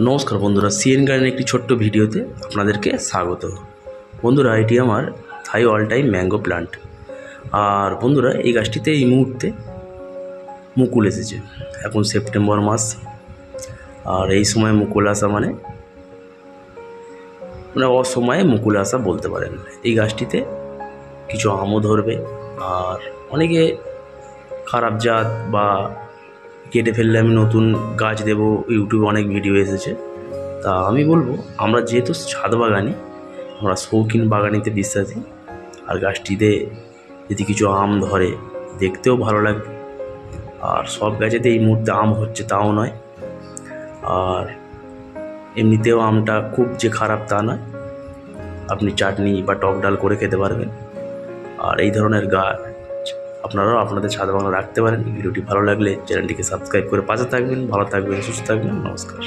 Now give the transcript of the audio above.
নমস্কার বন্ধুরা, সিএন গার্ডেনের একটি ছোট্ট ভিডিওতে আপনাদেরকে স্বাগত। বন্ধুরা, এটি আমার Thai all time mango plant. আর বন্ধুরা, এই গাছটিতে এই মুহূর্তে মুকুল এসেছে। এখন সেপ্টেম্বর মাস, আর এই সময় মুকুল আসা মানে অসময়ে মুকুল আসা বলতে পারেন। এই গাছটিতে কিছু আমও ধরবে, আর অনেকে খারাপ জাত বা কেটে ফেললে আমি নতুন গাছ দেবো, ইউটিউবে অনেক ভিডিও এসেছে। তা আমি বলবো, আমরা যেহেতু ছাদ বাগানি, আমরা শৌখিন বাগানিতে বিশ্বাসী। আর গাছটিতে যদি কিছু আম ধরে দেখতেও ভালো লাগবে। আর সব গাছেতে এই মুহূর্তে আম হচ্ছে তাও নয়, আর এমনিতেও আমটা খুব যে খারাপ তা নয়, আপনি চাটনি বা টক ডাল করে খেতে পারবেন। আর এই ধরনের গাছ আপনারাও আপনাদের ছাদ বাগানে রাখতে পারেন। ভিডিওটি ভালো লাগলে চ্যানেলটিকে সাবস্ক্রাইব করে পাশে থাকবেন। ভালো থাকবেন, সুস্থ থাকবেন। নমস্কার।